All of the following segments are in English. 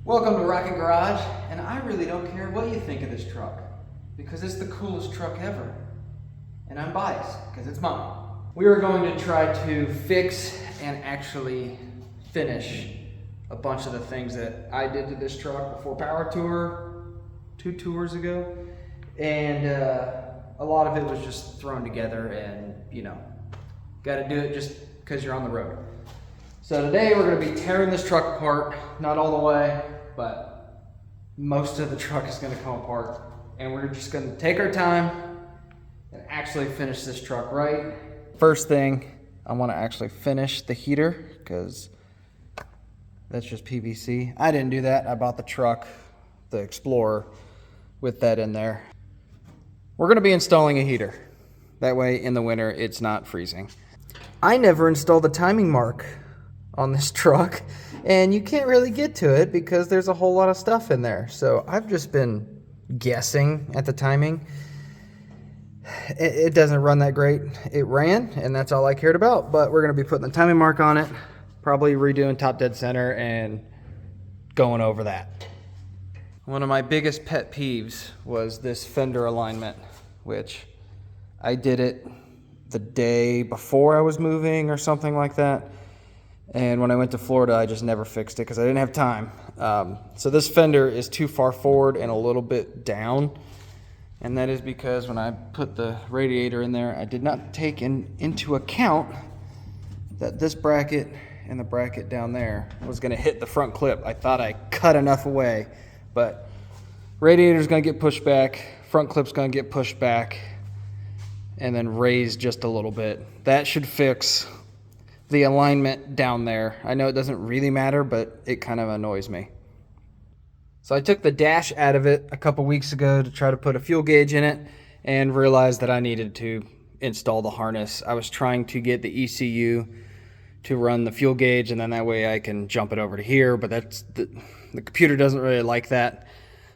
Welcome to Rockit Garage, and I really don't care what you think of this truck because it's the coolest truck ever. And I'm biased because it's mine. We are going to try to fix and actually finish a bunch of the things that I did to this truck before Power Tour 2 tours ago. And a lot of it was just thrown together and, got to do it just because you're on the road. So today we're going to be tearing this truck apart, not all the way, but most of the truck is going to come apart. And we're just going to take our time and actually finish this truck right. First thing, I want to actually finish the heater because that's just PVC. I didn't do that. I bought the truck, the Explorer, with that in there. We're going to be installing a heater. That way in the winter it's not freezing. I never installed the timing mark on this truck, and you can't really get to it because there's a whole lot of stuff in there. So I've just been guessing at the timing. It doesn't run that great. It ran, and that's all I cared about, but we're going to be putting the timing mark on it, probably redoing top dead center and going over that. One of my biggest pet peeves was this fender alignment, which I did it the day before I was moving or something like that. And when I went to Florida, I just never fixed it because I didn't have time. So this fender is too far forward and a little bit down. And that is because when I put the radiator in there, I did not take into account that this bracket and the bracket down there was going to hit the front clip. I thought I cut enough away, but radiator's going to get pushed back, front clip's going to get pushed back, and then raised just a little bit. That should fix the alignment down there. I know it doesn't really matter, but it kind of annoys me. So I took the dash out of it a couple weeks ago to try to put a fuel gauge in it and realized that I needed to install the harness. I was trying to get the ECU to run the fuel gauge, and then that way I can jump it over to here, but that's the computer doesn't really like that.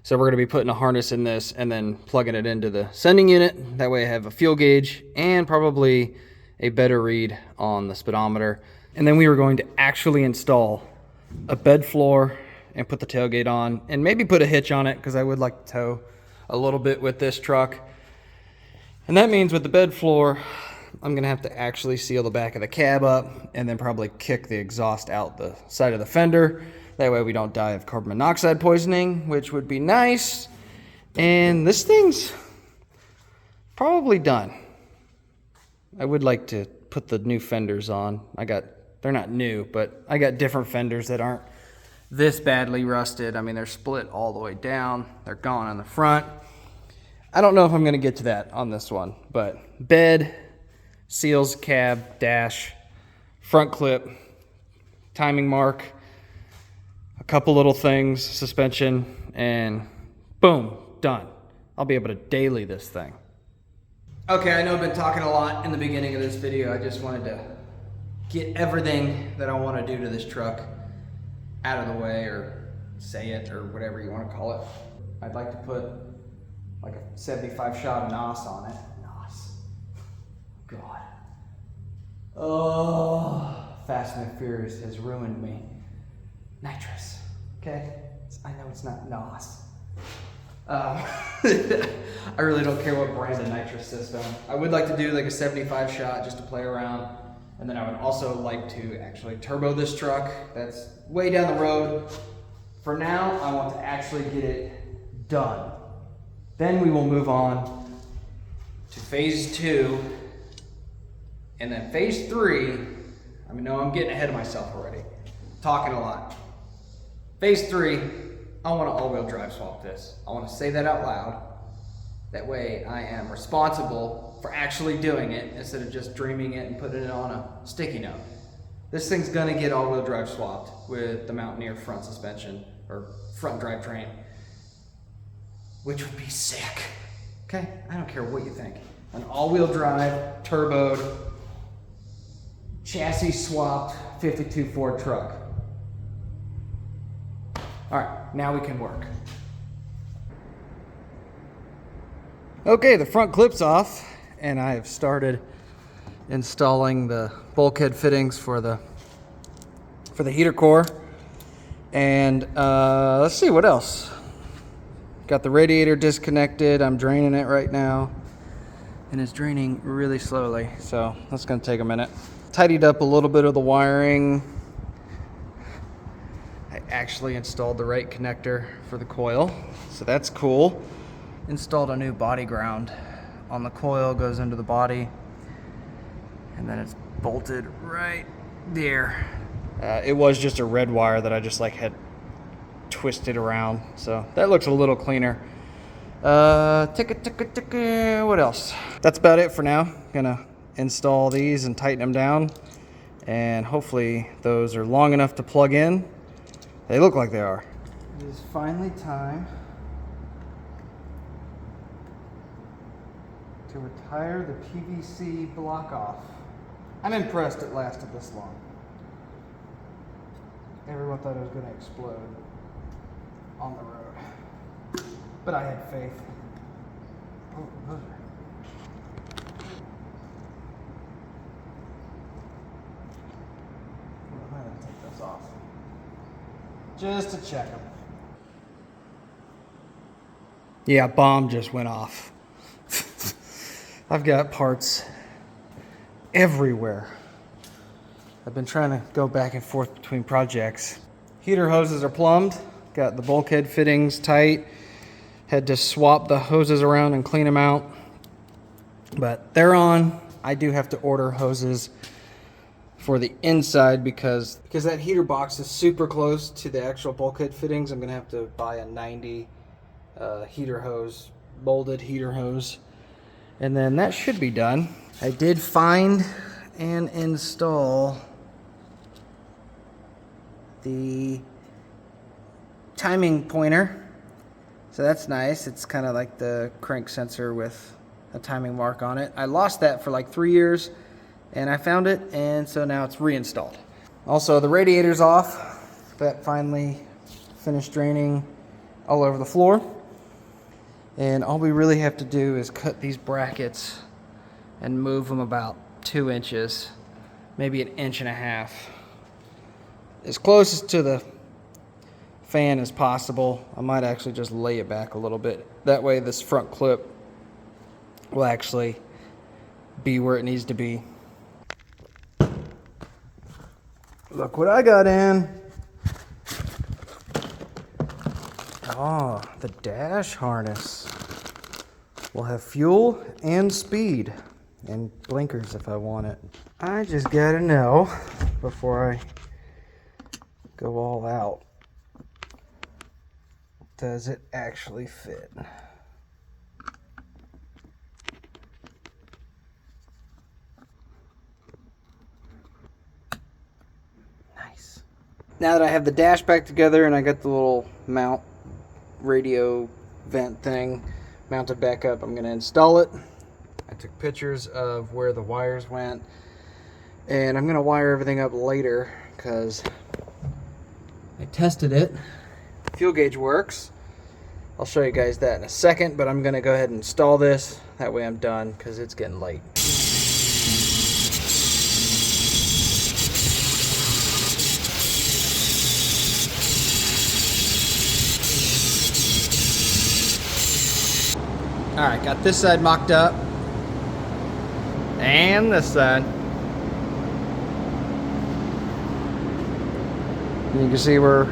So we're going to be putting a harness in this and then plugging it into the sending unit. That way I have a fuel gauge and probably a better read on the speedometer. And then we were going to actually install a bed floor and put the tailgate on and maybe put a hitch on it because I would like to tow a little bit with this truck. And that means with the bed floor, I'm gonna have to actually seal the back of the cab up and then probably kick the exhaust out the side of the fender. That way we don't die of carbon monoxide poisoning, which would be nice. And this thing's probably done. I would like to put the new fenders on. They're not new, but I got different fenders that aren't this badly rusted. I mean, they're split all the way down. They're gone on the front. I don't know if I'm gonna get to that on this one, but bed, seals, cab, dash, front clip, timing mark, a couple little things, suspension, and boom, done. I'll be able to daily this thing. Okay, I know I've been talking a lot in the beginning of this video. I just wanted to get everything that I want to do to this truck out of the way, or say it, or whatever you want to call it. I'd like to put like a 75 shot of NOS on it. NOS. God. Oh, Fast and the Furious has ruined me. Nitrous, okay? I know it's not NOS. I really don't care what brand of nitrous system. I would like to do like a 75 shot just to play around. And then I would also like to actually turbo this truck. That's way down the road. For now, I want to actually get it done. Then we will move on to phase 2. And then phase 3, I'm getting ahead of myself already. Talking a lot. Phase 3, I want to all-wheel drive swap this. I want to say that out loud. That way I am responsible for actually doing it instead of just dreaming it and putting it on a sticky note. This thing's gonna get all-wheel drive swapped with the Mountaineer front suspension or front drivetrain, which would be sick. Okay, I don't care what you think. An all-wheel drive, turboed, chassis swapped 52 Ford truck. All right, now we can work. Okay, the front clip's off, and I have started installing the bulkhead fittings for the heater core. And let's see what else. Got the radiator disconnected. I'm draining it right now. And it's draining really slowly, so that's gonna take a minute. Tidied up a little bit of the wiring. I actually installed the right connector for the coil, so that's cool. Installed a new body ground on the coil, goes into the body, and then it's bolted right there. It was just a red wire that I just like had twisted around, so that looks a little cleaner. What else? That's about it for now. Gonna install these and tighten them down, and hopefully those are long enough to plug in. They look like they are. It is finally time to retire the PVC block off. I'm impressed it lasted this long. Everyone thought it was going to explode on the road, but I had faith. Oh, those are... I'm going to take those off just to check them. Yeah, bomb just went off. I've got parts everywhere. I've been trying to go back and forth between projects. Heater hoses are plumbed. Got the bulkhead fittings tight. Had to swap the hoses around and clean them out. But they're on. I do have to order hoses for the inside because that heater box is super close to the actual bulkhead fittings. I'm gonna have to buy a 90 heater hose, molded heater hose. And then that should be done. I did find and install the timing pointer. So that's nice. It's kind of like the crank sensor with a timing mark on it. I lost that for like 3 years and I found it, and so now it's reinstalled. Also, the radiator's off. That finally finished draining all over the floor. And all we really have to do is cut these brackets and move them about 2 inches, maybe 1.5 inches. As close to the fan as possible. I might actually just lay it back a little bit. That way this front clip will actually be where it needs to be. Look what I got in. Oh, the dash harness will have fuel and speed and blinkers if I want it. I just gotta know before I go all out, does it actually fit? Nice. Now that I have the dash back together and I got the little mount radio vent thing mounted back up, I'm going to install it. I took pictures of where the wires went, and I'm going to wire everything up later because I tested it. Fuel gauge works. I'll show you guys that in a second, but I'm going to go ahead and install this. That way I'm done because it's getting late. Alright, got this side mocked up. And this side. You can see we're a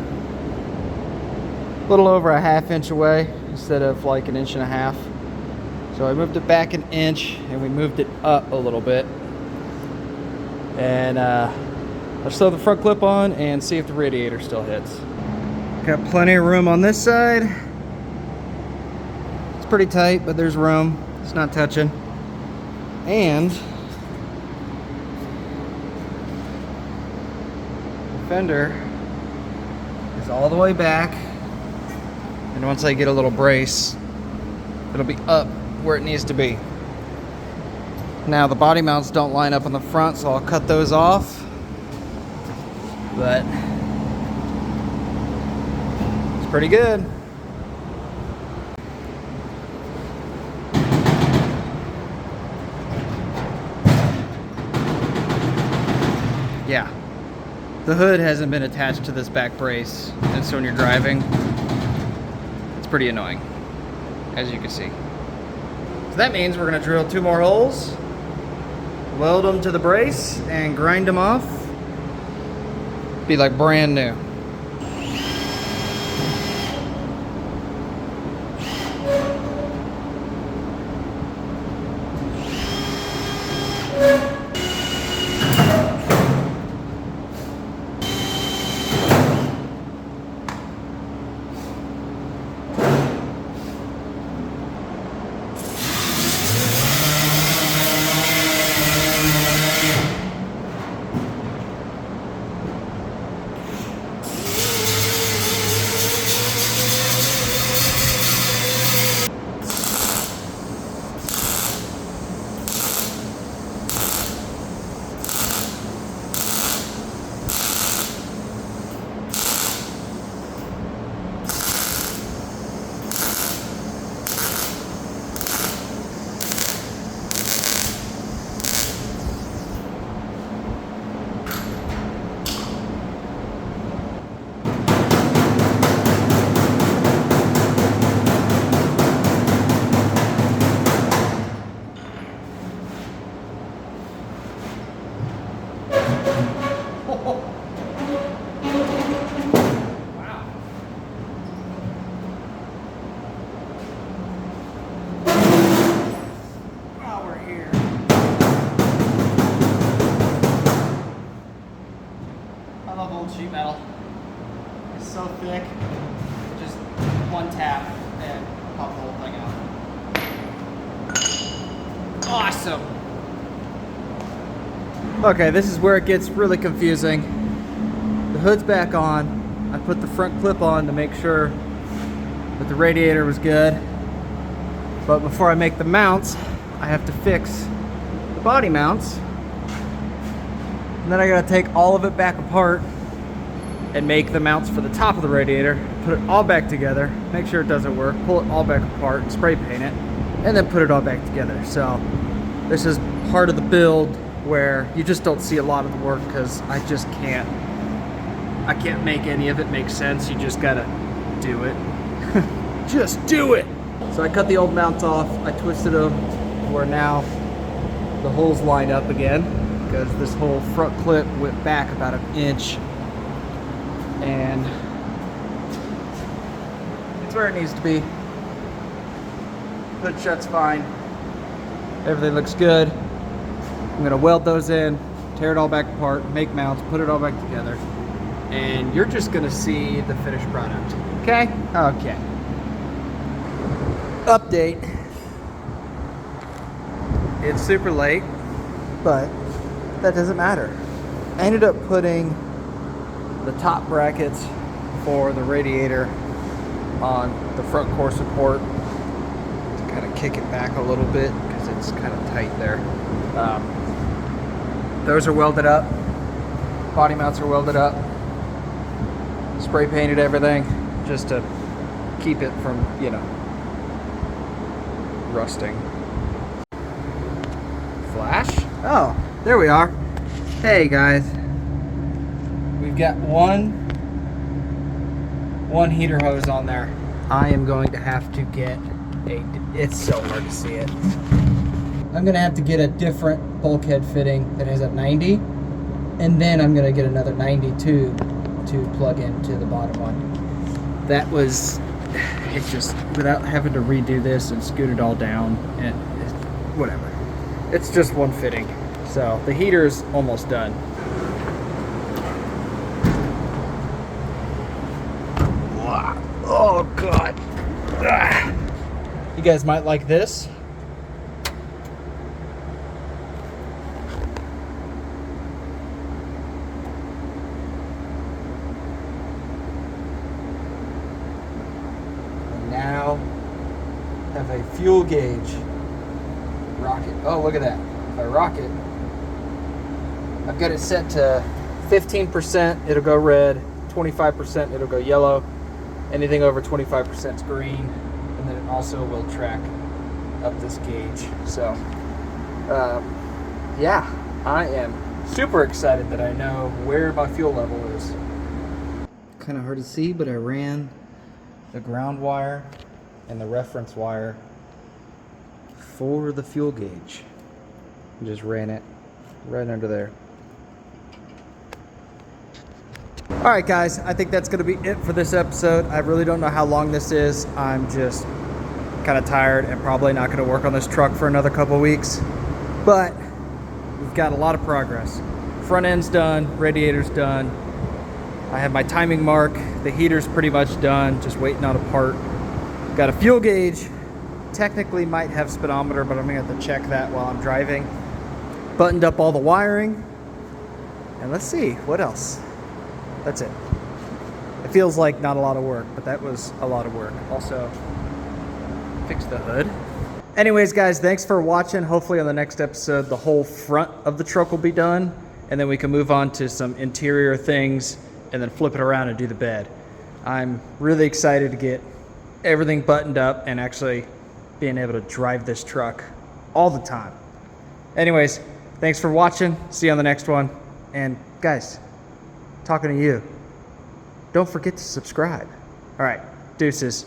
little over a 1/2 inch away instead of like 1.5 inches. So I moved it back 1 inch and we moved it up a little bit. And let's throw the front clip on and see if the radiator still hits. Got plenty of room on this side. It's pretty tight, but there's room. It's not touching. And the fender is all the way back, and once I get a little brace, it'll be up where it needs to be. Now the body mounts don't line up on the front, so I'll cut those off, but it's pretty good. Yeah, The hood hasn't been attached to this back brace, and so when you're driving, it's pretty annoying, as you can see. So that means we're gonna drill 2 more holes, weld them to the brace, and grind them off. Be like brand new. Sheet metal. It's so thick, just one tap and pop the whole thing out. Awesome. Okay, this is where it gets really confusing. The hood's back on. I put the front clip on to make sure that the radiator was good. But before I make the mounts, I have to fix the body mounts. And then I gotta take all of it back apart and make the mounts for the top of the radiator, put it all back together, make sure it doesn't work, pull it all back apart, and spray paint it, and then put it all back together. So this is part of the build where you just don't see a lot of the work because I can't make any of it make sense. You just gotta do it. Just do it! So I cut the old mounts off, I twisted them where now the holes line up again because this whole front clip went back about 1 inch. And it's where it needs to be. Hood shuts fine. Everything looks good. I'm gonna weld those in, tear it all back apart, make mounts, put it all back together, and you're just gonna see the finished product. Okay? Okay. Update. It's super late, but that doesn't matter. I ended up putting the top brackets for the radiator on the front core support to kind of kick it back a little bit because it's kind of tight there. Those are welded up. Body mounts are welded up. Spray painted everything just to keep it from, you know, rusting. Flash? Oh, there we are. Hey guys. We've got one heater hose on there. I am going to have to get it's so hard to see it. I'm gonna have to get a different bulkhead fitting that has a 90, and then I'm gonna get another 90 tube to plug into the bottom one. That was, it's just, without having to redo this and scoot it all down, and whatever. It's just one fitting. So the heater's almost done. Oh God. Ah. You guys might like this. And now have a fuel gauge. Rocket. Oh, look at that. If I rock it, I've got it set to 15%, it'll go red, 25%, it'll go yellow. Anything over 25% is green, and then it also will track up this gauge. So, yeah, I am super excited that I know where my fuel level is. Kind of hard to see, but I ran the ground wire and the reference wire for the fuel gauge. Just ran it right under there. All right, guys, I think that's going to be it for this episode. I really don't know how long this is. I'm just kind of tired and probably not going to work on this truck for another couple of weeks. But we've got a lot of progress. Front end's done, radiator's done. I have my timing mark. The heater's pretty much done, just waiting on a part. Got a fuel gauge. Technically might have speedometer, but I'm going to have to check that while I'm driving. Buttoned up all the wiring. And let's see, what else? That's it. It feels like not a lot of work, but that was a lot of work. Also, fix the hood. Anyways, guys, thanks for watching. Hopefully on the next episode, the whole front of the truck will be done, and then we can move on to some interior things and then flip it around and do the bed. I'm really excited to get everything buttoned up and actually being able to drive this truck all the time. Anyways, thanks for watching. See you on the next one. And guys, talking to you, don't forget to subscribe. All right, deuces.